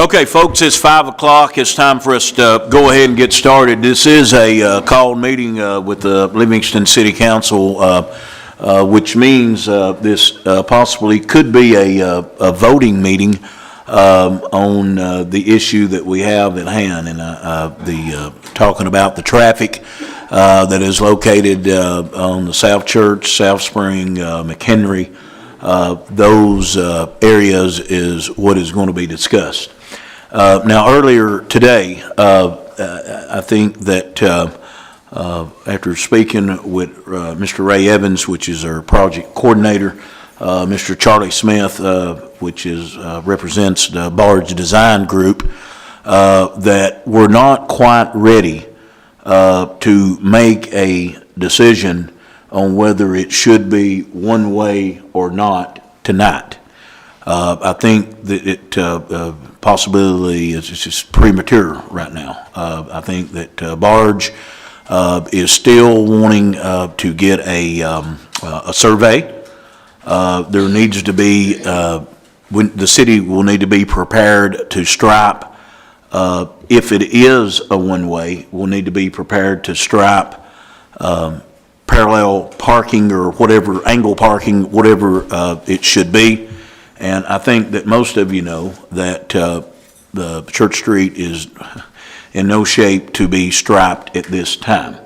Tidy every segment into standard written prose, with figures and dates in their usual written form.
Okay, folks, it's 5 o'clock. It's time for us to go ahead and get started. This is a called meeting with the Livingston City Council, which means this possibly could be a voting meeting on the issue that we have at hand, and talking about the traffic that is located on the South Church, South Spring, McHenry. Those areas is what is going to be discussed. Now, earlier today, I think that after speaking with Mr. Ray Evans, which is our project coordinator, Mr. Charlie Smith, which represents the Barge Design Group, that we're not quite ready to make a decision on whether it should be one way or not tonight. I think that it possibility is just premature right now. I think that Barge is still wanting to get a survey. There needs to be, the city will need to be prepared to stripe. If it is a one-way, we'll need to be prepared to stripe parallel parking or whatever, angle parking, whatever it should be. And I think that most of you know that the Church Street is in no shape to be striped at this time.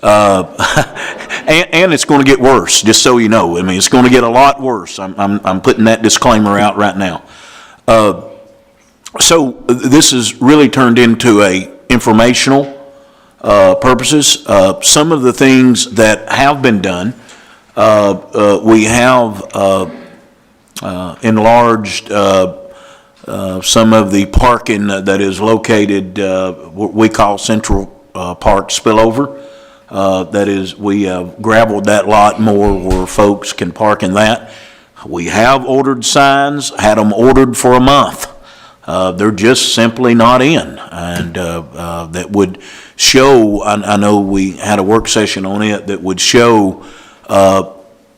And it's going to get worse, just so you know. I mean, it's going to get a lot worse. I'm putting that disclaimer out right now. So this has really turned into a informational purposes. Some of the things that have been done, we have enlarged some of the parking that is located, what we call Central Park spillover. That is, we have gravelled that lot more where folks can park in that. We have ordered signs, had them ordered for a month. They're just simply not in, and that would show, I know we had a work session on it, that would show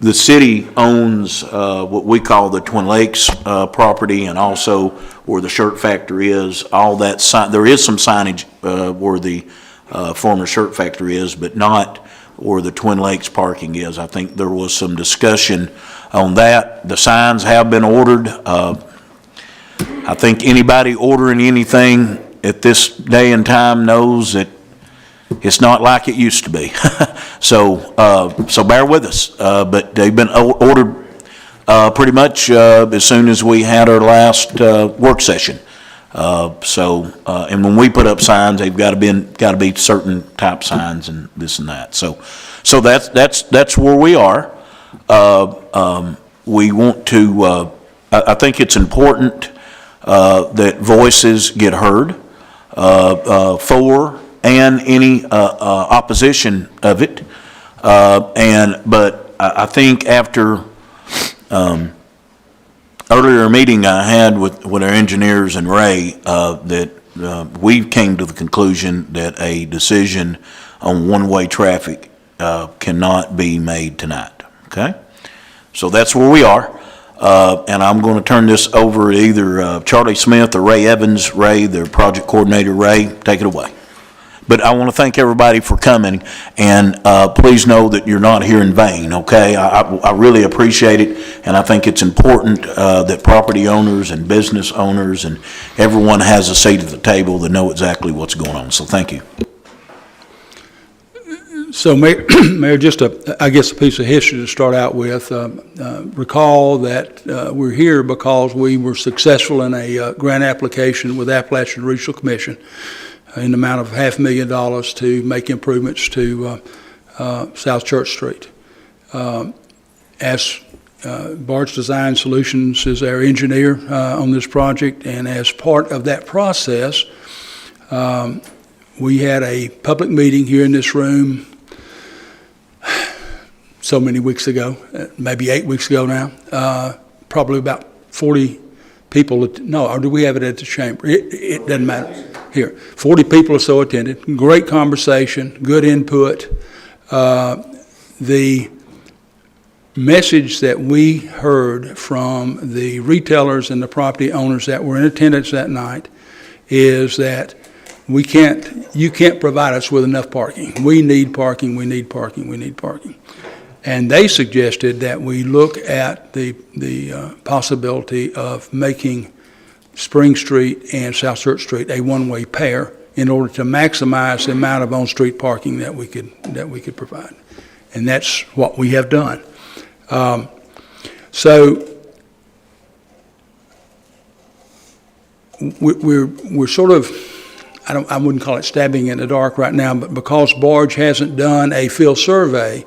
the city owns what we call the Twin Lakes property, and also where the shirt factory is. All that there is some signage where the former shirt factory is, but not where the Twin Lakes parking is. I think there was some discussion on that. The signs have been ordered. I think anybody ordering anything at this day and time knows that it's not like it used to be. So bear with us. But they've been ordered pretty much as soon as we had our last work session. And when we put up signs, they've got to be certain type signs and this and that. So that's where we are. We want to. I think it's important that voices get heard for and any opposition of it. But I think after earlier meeting I had with our engineers and Ray, that we came to the conclusion that a decision on one-way traffic cannot be made tonight. Okay? So that's where we are. And I'm going to turn this over to either Charlie Smith or Ray Evans. Ray, the project coordinator. Ray, take it away. But I want to thank everybody for coming, and please know that you're not here in vain, okay? I really appreciate it, and I think it's important that property owners and business owners and everyone has a seat at the table to know exactly what's going on. So thank you. So, Mayor, just I guess a piece of history to start out with. Recall that we're here because we were successful in a grant application with Appalachian Regional Commission in the amount of $500,000 to make improvements to South Church Street. As Barge Design Solutions is our engineer on this project, and as part of that process, we had a public meeting here in this room so many weeks ago, maybe 8 weeks ago now, probably about 40 people, or do we have it at the chamber? It doesn't matter. Here, 40 people or so attended. Great conversation, good input. The message that we heard from the retailers and the property owners that were in attendance that night is that you can't provide us with enough parking. We need parking, we need parking, we need parking. And they suggested that we look at the possibility of making Spring Street and South Church Street a one-way pair in order to maximize the amount of on-street parking that we could provide. And that's what we have done. So we're sort of, I wouldn't call it stabbing in the dark right now, but because Barge hasn't done a field survey,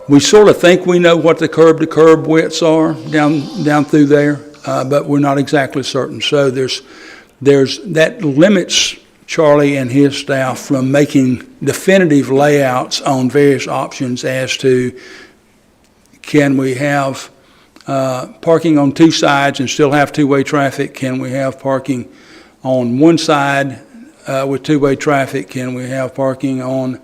we sort of think we know what the curb-to-curb widths are down through there, but we're not exactly certain. So that limits Charlie and his staff from making definitive layouts on various options as to, can we have parking on two sides and still have two-way traffic? Can we have parking on one side with two-way traffic? Can we have parking on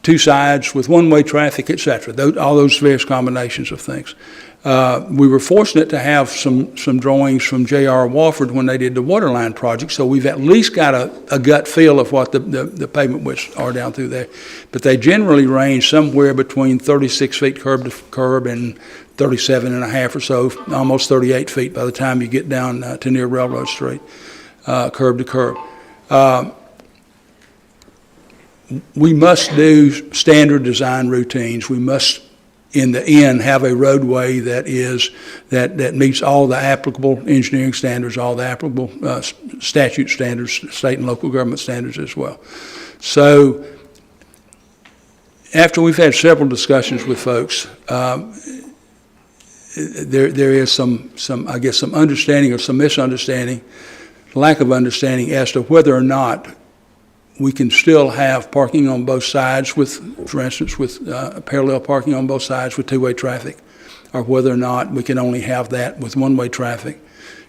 two sides with one-way traffic, et cetera? All those various combinations of things. We were fortunate to have some drawings from J.R. Wofford when they did the waterline project, so we've at least got a gut feel of what the pavement widths are down through there. But they generally range somewhere between 36 feet curb to curb and 37 and a half or so, almost 38 feet by the time you get down to near Railroad Street, curb to curb. We must do standard design routines. We must, in the end, have a roadway that meets all the applicable engineering standards, all the applicable statute standards, state and local government standards as well. So after we've had several discussions with folks, there is some I guess some understanding or some misunderstanding, lack of understanding as to whether or not we can still have parking on both sides with, for instance, with parallel parking on both sides with two-way traffic, or whether or not we can only have that with one-way traffic,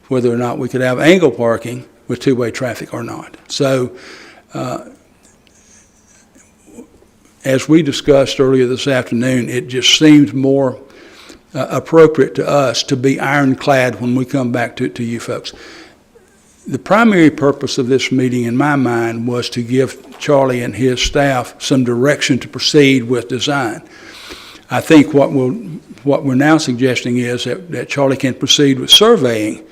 whether or not we could have angle parking with two-way traffic or not. So as we discussed earlier this afternoon, it just seemed more appropriate to us to be ironclad when we come back to you folks. The primary purpose of this meeting, in my mind, was to give Charlie and his staff some direction to proceed with design. I think what we're now suggesting is that Charlie can proceed with surveying,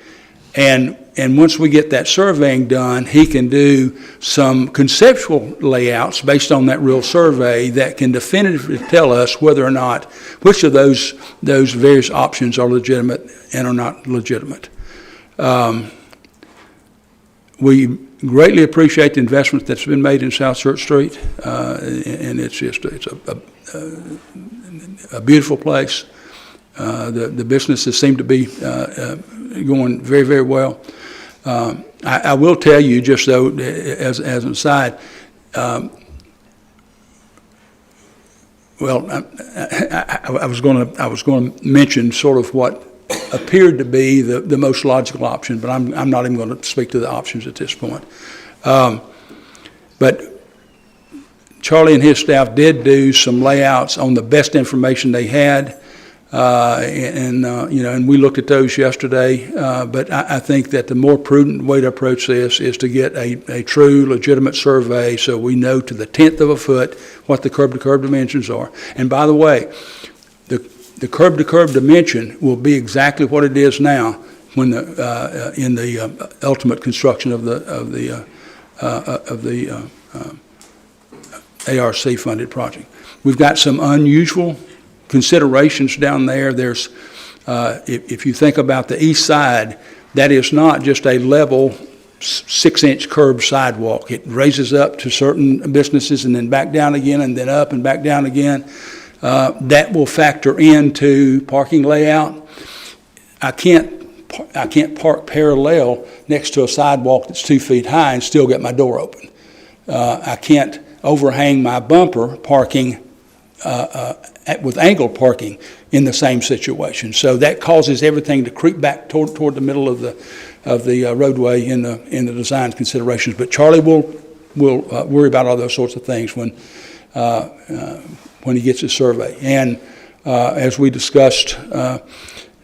and once we get that surveying done, he can do some conceptual layouts based on that real survey that can definitively tell us whether or not, which of those various options are legitimate and are not legitimate. We greatly appreciate the investment that's been made in South Church Street, and it's a beautiful place. The businesses seem to be going very, very well. I will tell you, just though, as an aside, well, I was going to mention sort of what appeared to be the most logical option, but I'm not even going to speak to the options at this point. But Charlie and his staff did do some layouts on the best information they had, and we looked at those yesterday. But I think that the more prudent way to approach this is to get a true, legitimate survey, so we know to the tenth of a foot what the curb-to-curb dimensions are. And by the way, the curb-to-curb dimension will be exactly what it is now when in the ultimate construction of the ARC-funded project. We've got some unusual considerations down there. There's, if you think about the east side, that is not just a level 6-inch curb sidewalk. It raises up to certain businesses and then back down again and then up and back down again. That will factor into parking layout. I can't park parallel next to a sidewalk that's 2 feet high and still get my door open. I can't overhang my bumper parking with angled parking in the same situation. So that causes everything to creep back toward the middle of the roadway in the design considerations. But Charlie will worry about all those sorts of things when he gets his survey. And as we discussed in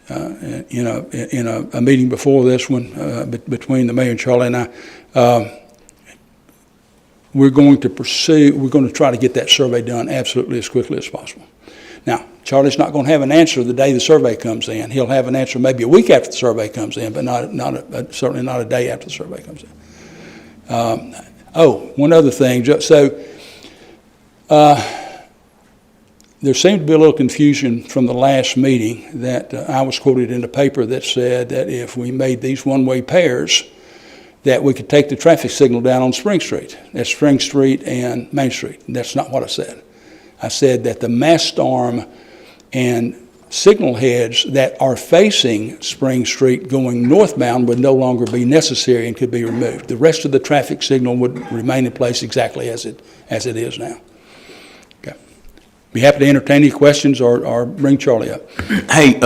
a meeting before this one between the mayor and Charlie and I, we're going to try to get that survey done absolutely as quickly as possible. Now, Charlie's not going to have an answer the day the survey comes in. He'll have an answer maybe a week after the survey comes in, but certainly not a day after the survey comes in. One other thing. So there seemed to be a little confusion from the last meeting that I was quoted in the paper that said that if we made these one-way pairs, that we could take the traffic signal down on Spring Street. That's Spring Street and Main Street. And that's not what I said. I said that the mast arm and signal heads that are facing Spring Street going northbound would no longer be necessary and could be removed. The rest of the traffic signal would remain in place exactly as it is now. Okay. Be happy to entertain any questions or bring Charlie up. Hey,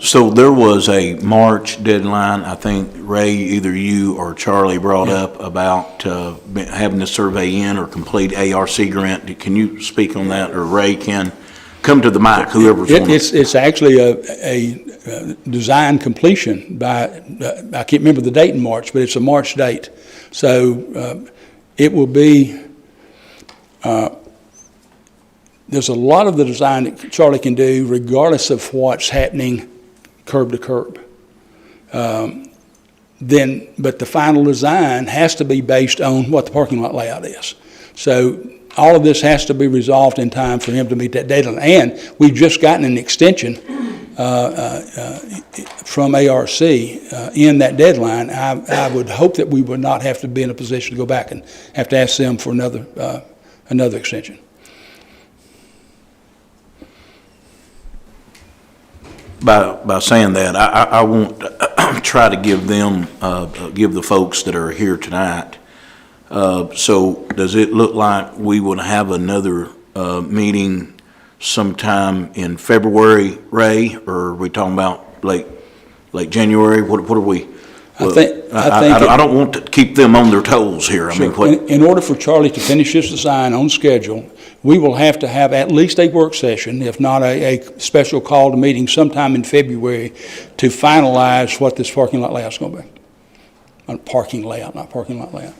so there was a March deadline, I think, Ray, either you or Charlie brought up about having the survey in or complete ARC grant. Can you speak on that, or Ray can? Come to the mic, whoever's on. It's actually a design completion by, I can't remember the date in March, but it's a March date. So it will be, there's a lot of the design that Charlie can do regardless of what's happening curb to curb. But the final design has to be based on what the parking lot layout is. So all of this has to be resolved in time for him to meet that deadline. And we've just gotten an extension from ARC in that deadline. I would hope that we would not have to be in a position to go back and have to ask them for another extension. By saying that, I won't try to give them, give the folks that are here tonight. So does it look like we would have another meeting sometime in February, Ray, or are we talking about late January? What are we? I don't want to keep them on their toes here. Sure. I mean, in order for Charlie to finish his design on schedule, we will have to have at least a work session, if not a special call to meeting sometime in February to finalize what this parking lot layout is going to be. Parking layout, not parking lot layout.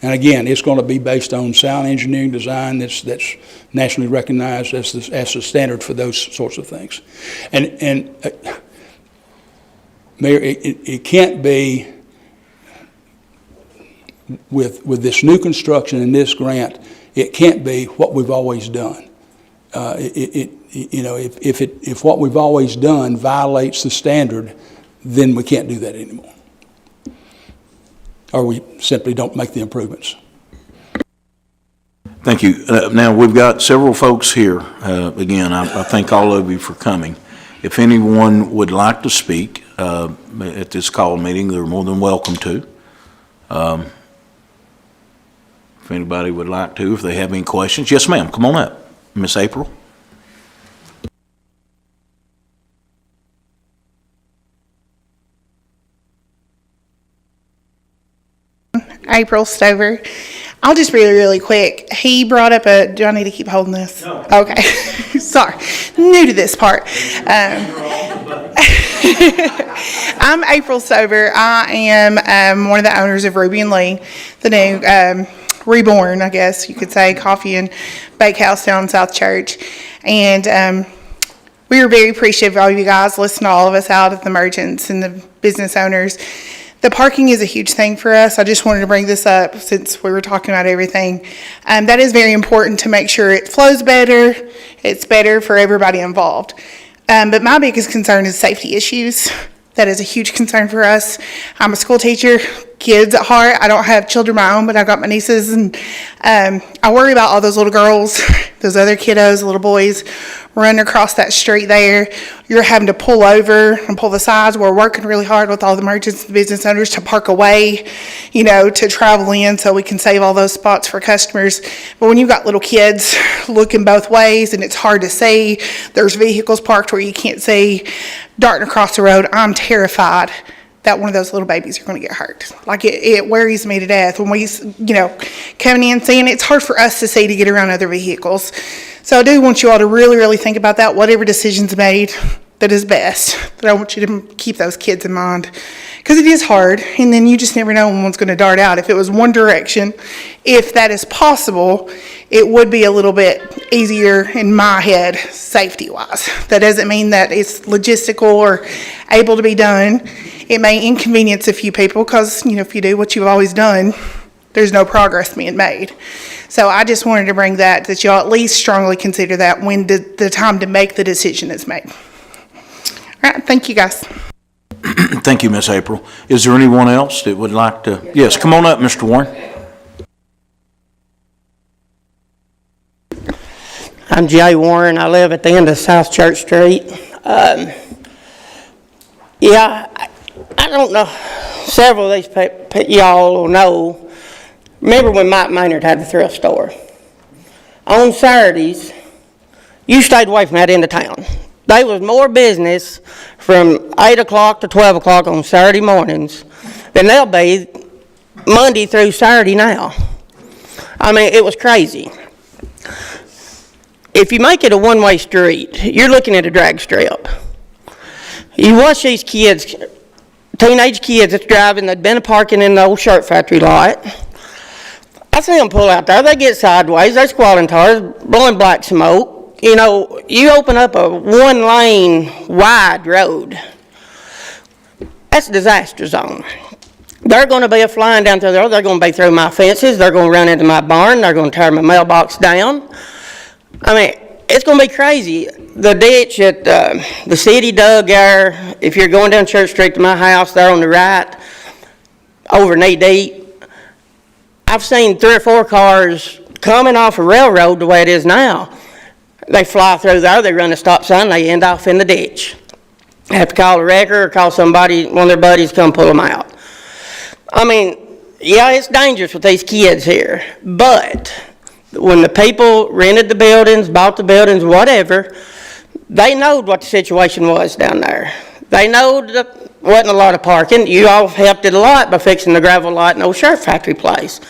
And again, it's going to be based on sound engineering design that's nationally recognized as the standard for those sorts of things. And Mayor, it can't be with this new construction and this grant. It can't be what we've always done. If what we've always done violates the standard, then we can't do that anymore. Or we simply don't make the improvements. Thank you. Now, we've got several folks here. Again, I thank all of you for coming. If anyone would like to speak at this call meeting, they're more than welcome to. If anybody would like to, if they have any questions. Yes, ma'am. Come on up. Miss April. April Stover. I'll just really quick. He brought up do I need to keep holding this? No. Okay. Sorry. New to this part. I'm April Stover. I am one of the owners of Ruby and Lee, the new reborn, I guess you could say, coffee and bakehouse down in South Church. And we are very appreciative of all you guys listening to all of us out at the merchants and the business owners. The parking is a huge thing for us. I just wanted to bring this up since we were talking about everything. That is very important to make sure it flows better. It's better for everybody involved. But my biggest concern is safety issues. That is a huge concern for us. I'm a school teacher, kids at heart. I don't have children of my own, but I've got my nieces. And I worry about all those little girls, those other kiddos, little boys running across that street there. You're having to pull over and pull the sides. We're working really hard with all the merchants and business owners to park away, to travel in so we can save all those spots for customers. But when you've got little kids looking both ways and it's hard to see, there's vehicles parked where you can't see, darting across the road, I'm terrified that one of those little babies are going to get hurt. Like, it worries me to death when we, coming in, seeing it's hard for us to see to get around other vehicles. So I do want you all to really, really think about that, whatever decision's made that is best. But I want you to keep those kids in mind, because it is hard, and then you just never know when one's going to dart out. If it was one direction, if that is possible, it would be a little bit easier in my head, safety-wise. That doesn't mean that it's logistical or able to be done. It may inconvenience a few people because, if you do what you've always done, there's no progress being made. So I just wanted to bring that y'all at least strongly consider that when the time to make the decision is made. All right, thank you, guys. Thank you, Miss April. Is there anyone else that would like to? Yes, come on up, Mr. Warren. I'm Jay Warren. I live at the end of South Church Street. I don't know. Several of these people, y'all will know. Remember when Mike Maynard had the thrift store? On Saturdays, you stayed away from that end of town. There was more business from 8 o'clock to 12 o'clock on Saturday mornings than there'll be Monday through Saturday now. I mean, it was crazy. If you make it a one-way street, you're looking at a drag strip. You watch these kids, teenage kids that's driving, they've been parking in the old shirt factory lot. I see them pull out there, they get sideways, they're squatting tires, blowing black smoke. You open up a one-lane wide road. That's a disaster zone. They're going to be flying down through there. They're going to be through my fences. They're going to run into my barn. They're going to tear my mailbox down. I mean, it's going to be crazy. The ditch that the city dug there, if you're going down Church Street to my house, there on the right, over knee deep, I've seen 3 or 4 cars coming off a railroad the way it is now. They fly through there, they run a stop sign, they end off in the ditch. They have to call a wrecker or call somebody, one of their buddies, to come pull them out. I mean, yeah, it's dangerous with these kids here, but when the people rented the buildings, bought the buildings, whatever, they knowed what the situation was down there. They knowed there wasn't a lot of parking. You all helped it a lot by fixing the gravel lot in the old shirt factory place.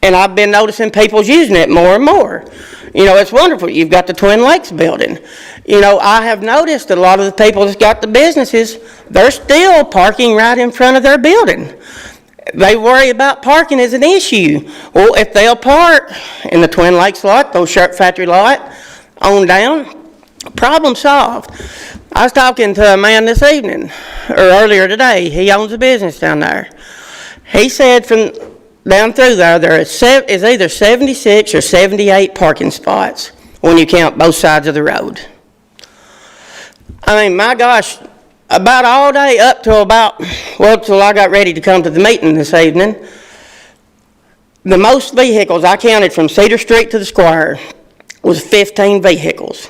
And I've been noticing people's using it more and more. It's wonderful. You've got the Twin Lakes building. I have noticed that a lot of the people that's got the businesses, they're still parking right in front of their building. They worry about parking as an issue. Well, if they'll park in the Twin Lakes lot, those shirt factory lot, on down, problem solved. I was talking to a man this evening, or earlier today. He owns a business down there. He said from down through there is either 76 or 78 parking spots when you count both sides of the road. I mean, my gosh, about all day up till till I got ready to come to the meeting this evening, the most vehicles I counted from Cedar Street to the Square was 15 vehicles.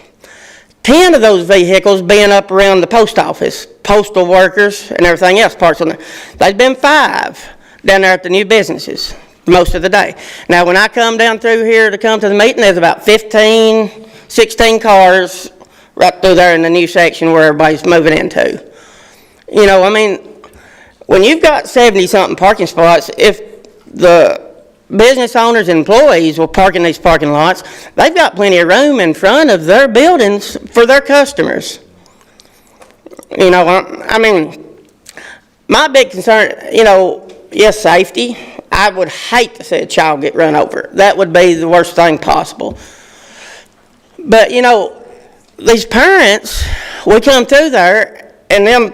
10 of those vehicles being up around the post office, postal workers and everything else parked on there. There's been 5 down there at the new businesses most of the day. Now, when I come down through here to come to the meeting, there's about 15, 16 cars right through there in the new section where everybody's moving into. I mean, when you've got 70-something parking spots, if the business owners and employees will park in these parking lots, they've got plenty of room in front of their buildings for their customers. I mean, my big concern, yes, safety. I would hate to see a child get run over. That would be the worst thing possible. But, these parents, we come through there, and them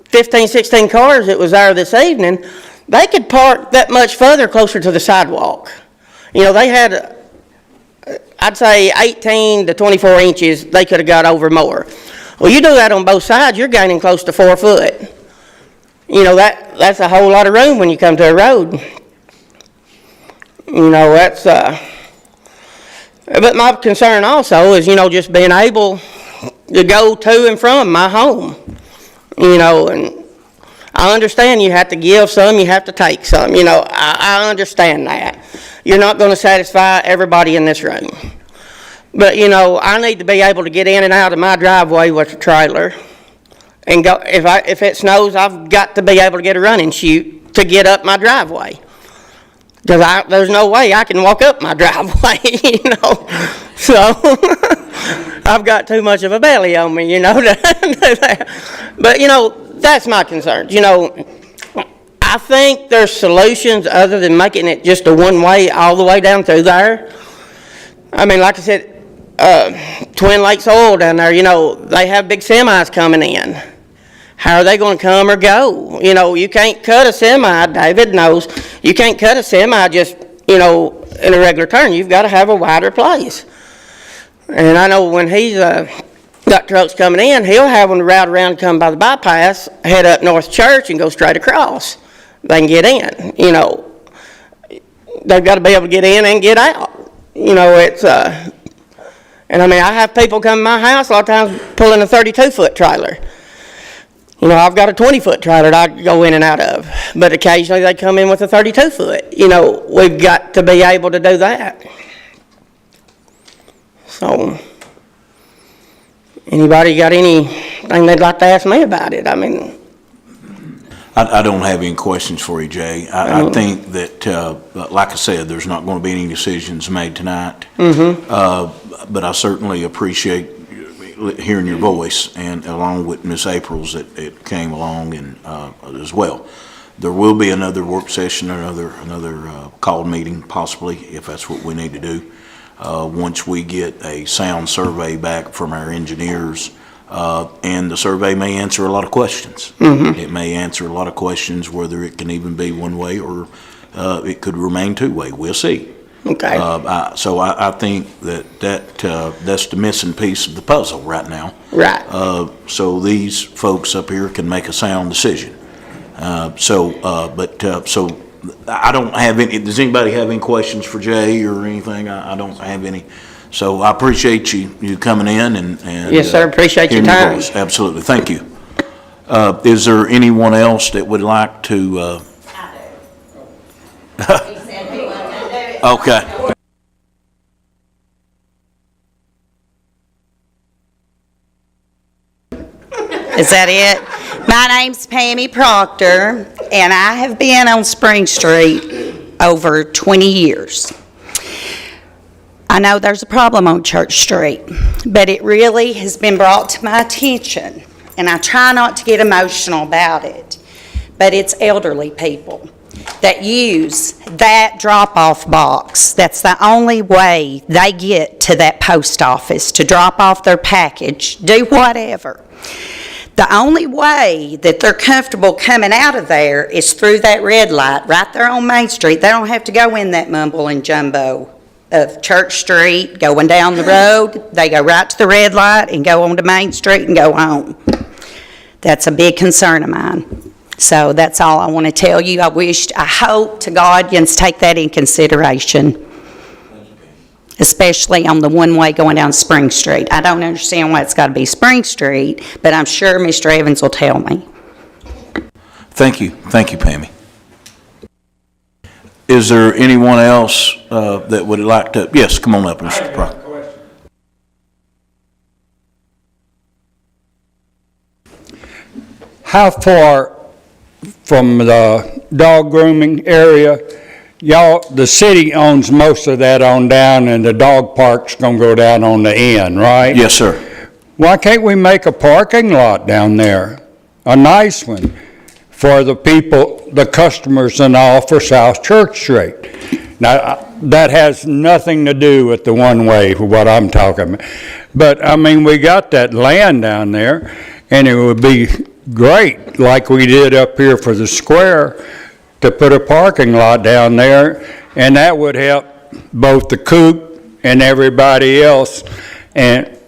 15, 16 cars that was there this evening, they could park that much further closer to the sidewalk. They had, I'd say 18 to 24 inches, they could have got over more. Well, you do that on both sides, you're gaining close to 4 foot. That's a whole lot of room when you come to a road. That's, but my concern also is, just being able to go to and from my home. And I understand you have to give some, you have to take some. I understand that. You're not going to satisfy everybody in this room. But, I need to be able to get in and out of my driveway with a trailer. and go, if it snows, I've got to be able to get a running chute to get up my driveway. Because there's no way I can walk up my driveway, you know. So, I've got too much of a belly on me, you know, to do that. But, you know, that's my concern. You know, I think there's solutions other than making it just a one-way all the way down through there. I mean, like I said, Twin Lakes Oil down there, you know, they have big semis coming in. How are they going to come or go? You know, you can't cut a semi, David knows, you can't cut a semi just, you know, in a regular turn. You've got to have a wider place. And I know when he's got trucks coming in, he'll have them route around, come by the bypass, head up North Church and go straight across. They can get in, you know. They've got to be able to get in and get out. You know, it's, and I mean, I have people come to my house a lot of times pulling a 32-foot trailer. You know, I've got a 20-foot trailer that I go in and out of, but occasionally they come in with a 32-foot. You know, we've got to be able to do that. So, anybody got anything they'd like to ask me about it? I mean, I don't have any questions for you, Jay. I think that, like I said, there's not going to be any decisions made tonight. But I certainly appreciate hearing your voice, and along with Miss April's that came along and as well. There will be another work session, another called meeting possibly, if that's what we need to do. Once we get a sound survey back from our engineers, and the survey may answer a lot of questions. It may answer a lot of questions, whether it can even be one way or it could remain two-way. We'll see. okay. So I think that's the missing piece of the puzzle right now. Right. So these folks up here can make a sound decision. So I don't have any, does anybody have any questions for Jay or anything? I don't have any. So I appreciate you coming in and Yes, sir. Appreciate your hearing time. voice. Absolutely. Thank you. Is there anyone else that would like to, okay. Is that it? My name's Pammy Proctor, and I have been on Spring Street over 20 years. I know there's a problem on Church Street, but it really has been brought to my attention, and I try not to get emotional about it, but it's elderly people that use that drop-off box. That's the only way they get to that post office to drop off their package, do whatever. The only way that they're comfortable coming out of there is through that red light right there on Main Street. They don't have to go in that mumble and jumbo of Church Street, going down the road. They go right to the red light and go on to Main Street and go home. That's a big concern of mine. So that's all I want to tell you. I hope to God you take that in consideration, especially on the one-way going down Spring Street. I don't understand why it's got to be Spring Street, but I'm sure Mr. Evans will tell me. Thank you, Pammy. Is there anyone else that would like to? Yes, come on up, Mr. Proctor. How far from the dog grooming area, y'all, the city owns most of that on down, and the dog park's gonna go down on the end, right? Yes, sir. Why can't we make a parking lot down there, a nice one, for the people, the customers and all for South Church Street? Now, that has nothing to do with the one-way, what I'm talking about. But, I mean, we got that land down there, and it would be great, like we did up here for the square, to put a parking lot down there, and that would help both the coop and everybody else. And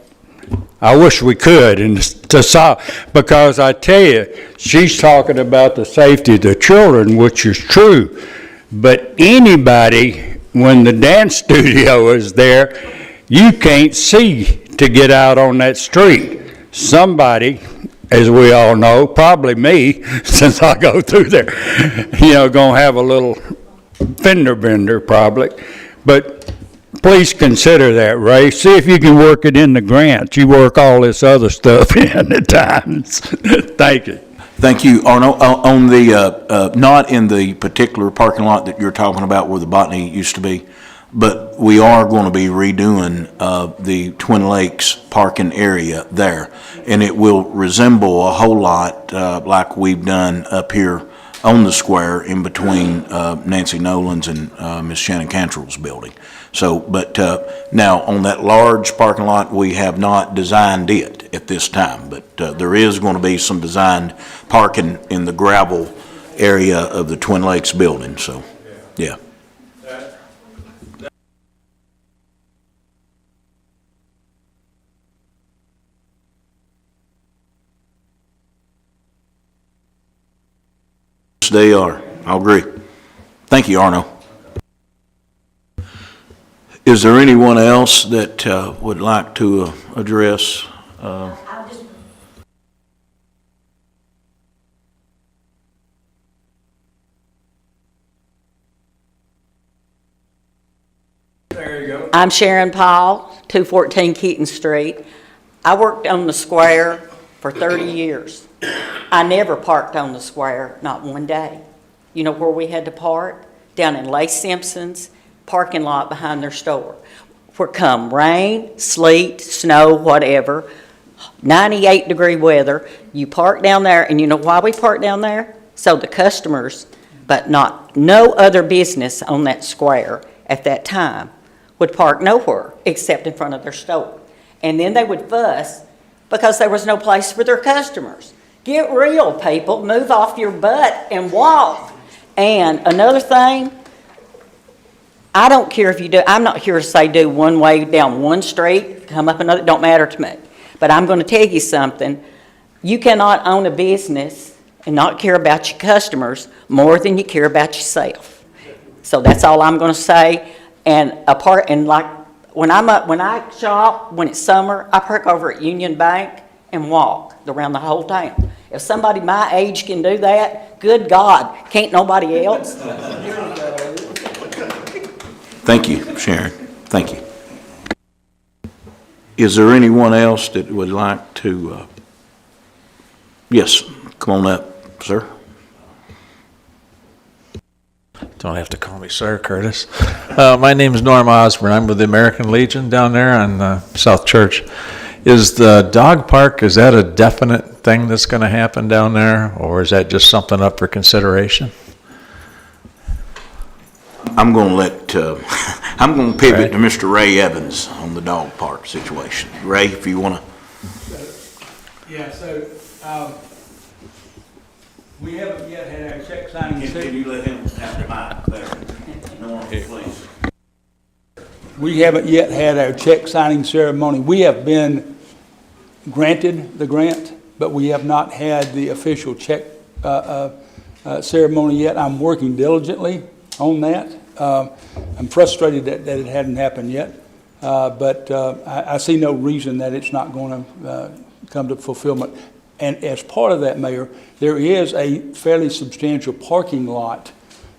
I wish we could, and to solve, because I tell you, she's talking about the safety of the children, which is true. But anybody, when the dance studio is there, you can't see to get out on that street. Somebody, as we all know, probably me, since I go through there, gonna have a little fender bender probably. But please consider that, Ray. See if you can work it in the grant. You work all this other stuff in at times. Thank you. Thank you, Arno. On the, not in the particular parking lot that you're talking about where the botany used to be, but we are going to be redoing the Twin Lakes parking area there. And it will resemble a whole lot like we've done up here on the square in between Nancy Nolan's and Miss Shannon Cantrell's building. So, but now on that large parking lot, we have not designed it at this time, but there is going to be some designed parking in the gravel area of the Twin Lakes building, so, yeah. They are. I'll agree. Thank you, Arno. Is there anyone else that would like to address? There you go. I'm Sharon Paul, 214 Keaton Street. I worked on the square for 30 years. I never parked on the square, not one day. You know where we had to park? Down in Lace Simpson's parking lot behind their store. For come rain, sleet, snow, whatever, 98-degree weather, you park down there, and you know why we park down there? So the customers, but no other business on that square at that time would park nowhere except in front of their store. And then they would fuss because there was no place for their customers. Get real, people. Move off your butt and walk. And another thing, I don't care if you do, I'm not here to say do one way down one street, come up another, don't matter to me. But I'm going to tell you something. You cannot own a business and not care about your customers more than you care about yourself. So that's all I'm going to say. And like when I shop, when it's summer, I park over at Union Bank and walk around the whole town. If somebody my age can do that, good God, can't nobody else? Thank you, Sharon. Thank you. Is there anyone else that would like to, yes, come on up, sir. Don't have to call me sir, Curtis. My name is Norm Osborne. I'm with the American Legion down there on South Church. Is the dog park, is that a definite thing that's going to happen down there, or is that just something up for consideration? I'm going to let, I'm going to pivot to Mr. Ray Evans on the dog park situation. Ray, if you want to. Yeah, so, we haven't yet had our check signing. Can you let him have the mic there? No, please. We haven't yet had our check signing ceremony. We have been granted the grant, but we have not had the official check ceremony yet. I'm working diligently on that. I'm frustrated that it hadn't happened yet, but I see no reason that it's not going to come to fulfillment. And as part of that, Mayor, there is a fairly substantial parking lot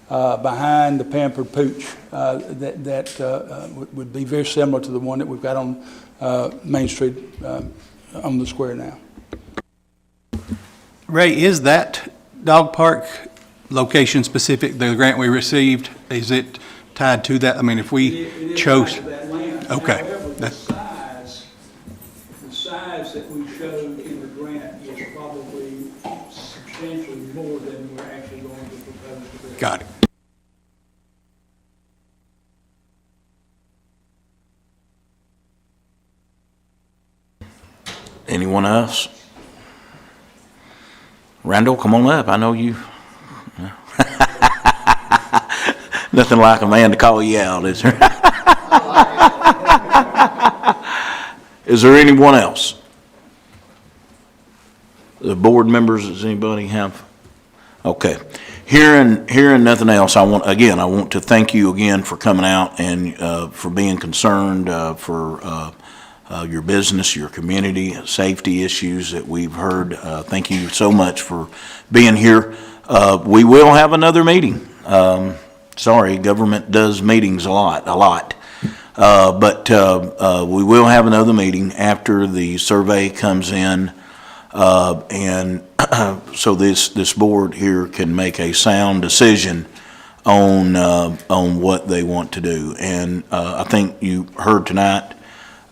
behind the Pampered Pooch that would be very similar to the one that we've got on Main Street on the square now. Ray, is that dog park location specific, the grant we received, is it tied to that? I mean, if we chose. Okay. However, the size that we showed in the grant is probably substantially more than we're actually going to propose to build. Got it. Anyone else? Randall, come on up. I know you. Nothing like a man to call you out, is there? Is there anyone else? The board members, does anybody have? Okay. Hearing nothing else, I want to thank you again for coming out and for being concerned for your business, your community, safety issues that we've heard. Thank you so much for being here. We will have another meeting. Sorry, government does meetings a lot. But we will have another meeting after the survey comes in, and so this board here can make a sound decision on what they want to do. And I think you heard tonight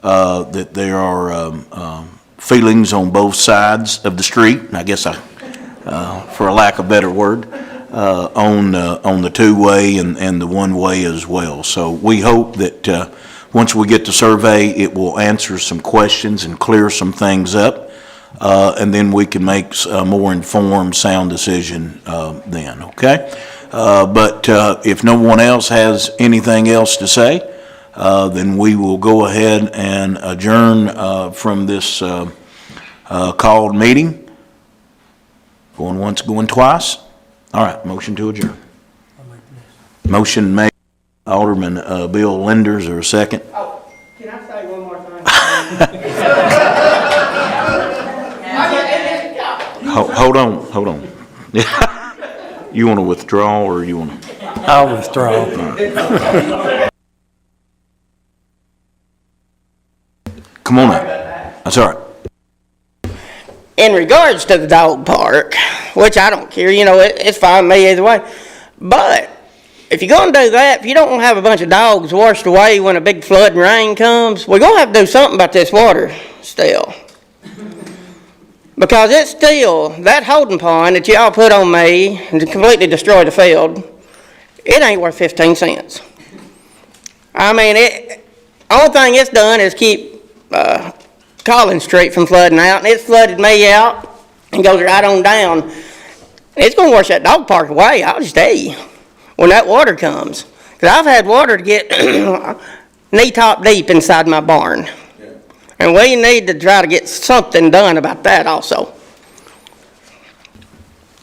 that there are feelings on both sides of the street, I guess for a lack of a better word, on the two-way and the one-way as well. So we hope that once we get the survey, it will answer some questions and clear some things up, and then we can make a more informed, sound decision then, okay? But if no one else has anything else to say, then we will go ahead and adjourn from this called meeting. Going once, going twice. All right, motion to adjourn. Motion made, Alderman Bill Lenders, or a second? Oh, can I say one more thing? Hold on. You want to withdraw, or you want to? I'll withdraw. Come on up. That's all right. In regards to the dog park, which I don't care, it's fine with me either way. But if you're going to do that, if you don't want to have a bunch of dogs washed away when a big flood and rain comes, we're going to have to do something about this water still. Because it's still, that holding pond that y'all put on me and completely destroyed the field, it ain't worth 15 cents. I mean, only thing it's done is keep Collins Street from flooding out, and it's flooded me out and goes right on down. It's going to wash that dog park away, I'll just tell you, when that water comes. Because I've had water to get knee-top deep inside my barn. And we need to try to get something done about that also.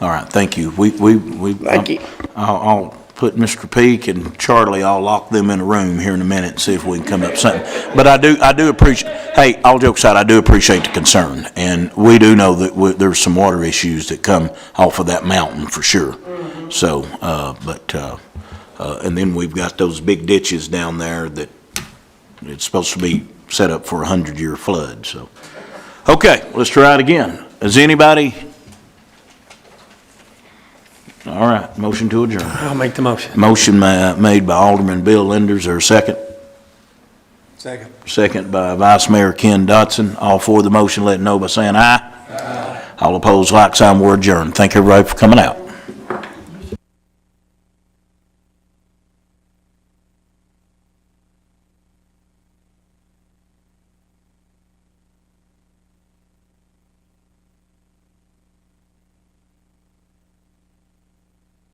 All right, thank you. Thank you. I'll put Mr. Peak and Charlie, I'll lock them in a room here in a minute and see if we can come up with something. But I do appreciate, hey, all jokes aside, I do appreciate the concern. And we do know that there's some water issues that come off of that mountain for sure. Mm-hmm. So, and then we've got those big ditches down there that it's supposed to be set up for a 100-year flood, so. Okay, let's try it again. Is anybody? All right, motion to adjourn. I'll make the motion. Motion made by Alderman Bill Lenders, or a second? Second. Second by Vice Mayor Ken Dotson. All for the motion, let it know by saying aye. Aye. All opposed, like sign, we're adjourned. Thank everybody for coming out.